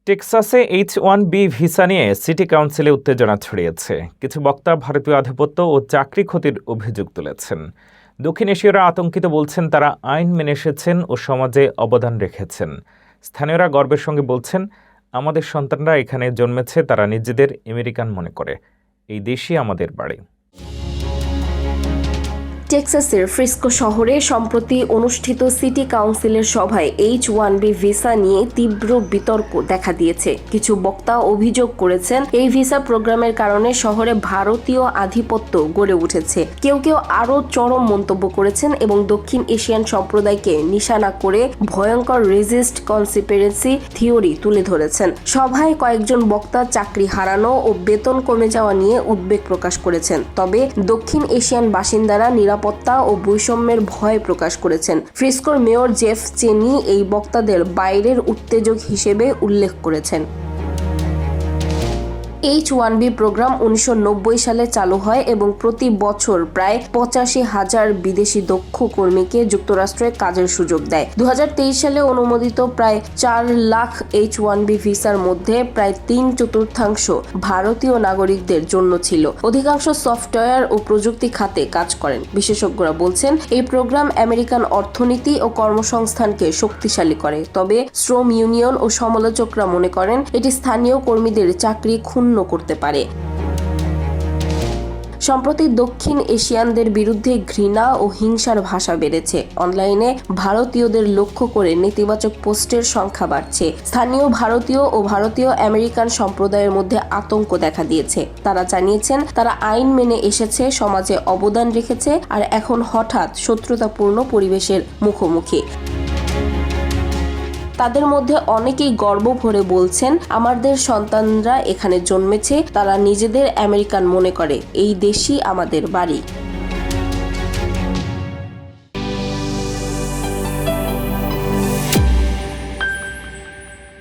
টেক্সাসে H-1B visa নিয়ে city কাউন্সিলে উত্তেজনা ছড়িয়েছে। কিছু বক্তা ভারতীয় আধিপত্য ও চাকরি ক্ষতির অভিযোগ তুলেছেন। দক্ষিণ এশীয়রা আতঙ্কিত বলছেন, তারা আইন মেনে এসেছেন ও সমাজে অবদান রেখেছেন। স্থানীয়রা গর্বের সঙ্গে বলছেন, আমাদের সন্তানরা এখানে জন্মেছে, তারা নিজেদের আমেরিকান মনে করে। এই দেশই আমাদের বাড়ি। টেক্সাসের ফ্রিস্কো শহরে সম্প্রতি অনুষ্ঠিত সিটি কাউন্সিলের সভায় H-1B ভিসা নিয়ে তীব্র বিতর্ক দেখা দিয়েছে। কিছু বক্তা অভিযোগ করেছেন, এই ভিসা প্রোগ্রামের কারণে শহরে ভারতীয় আধিপত্য গড়ে উঠেছে। কেউ কেউ আরও চরম মন্তব্য করেছেন এবং দক্ষিণ এশিয়ান সম্প্রদায়কে নিশানা করে ভয়ঙ্কর রেজিস্ট কনসপিরেসি থিওরি তুলে ধরেছেন। সভায় কয়েকজন বক্তা চাকরি হারানো ও বেতন কমে যাওয়া নিয়ে উদ্বেগ প্রকাশ করেছেন। তবে দক্ষিণ এশিয়ান বাসিন্দারা নিরাপত্তা ও বৈষম্যের ভয় প্রকাশ করেছেন। ফ্রিস্কোর মেয়র জেফ চেনি এই বক্তাদের বাইরের উত্তেজক হিসেবে উল্লেখ করেছেন। H-1B প্রোগ্রাম 1990 সালে চালু হয় এবং প্রতি বছর প্রায় 85,000 বিদেশি দক্ষ কর্মীকে যুক্তরাষ্ট্রে কাজের সুযোগ দেয়। 2023 সালে অনুমোদিত প্রায় 4 লাখ H-1B ভিসার মধ্যে প্রায় 3/4 ভারতীয় নাগরিকদের জন্য ছিল। অধিকাংশ সফটওয়্যার ও প্রযুক্তি খাতে কাজ করেন। বিশেষজ্ঞরা বলছেন, এই প্রোগ্রাম আমেরিকান অর্থনীতি ও কর্মসংস্থানকে শক্তিশালী করে। তবে শ্রম ইউনিয়ন ও সমালোচকরা মনে করেন, এটি স্থানীয় কর্মীদের চাকরি ক্ষুণ্ণ করতে পারে। সম্প্রতি দক্ষিণ এশিয়ানদের বিরুদ্ধে ঘৃণা ও হিংসার ভাষা বেড়েছে। অনলাইনে ভারতীয়দের লক্ষ্য করে নেতিবাচক পোস্টের সংখ্যা বাড়ছে। স্থানীয় ভারতীয় ও ভারতীয় আমেরিকান সম্প্রদায়ের মধ্যে আতঙ্ক দেখা দিয়েছে। তারা জানিয়েছেন, তারা আইন মেনে এসেছে, সমাজে অবদান রেখেছে, আর এখন হঠাৎ শত্রুতাপূর্ণ পরিবেশের মুখোমুখি। তাদের মধ্যে অনেকেই গর্ব ভরে বলছেন, আমাদের সন্তানরা এখানে জন্মেছে, তারা নিজেদের আমেরিকান মনে করে, এই দেশই আমাদের বাড়ি।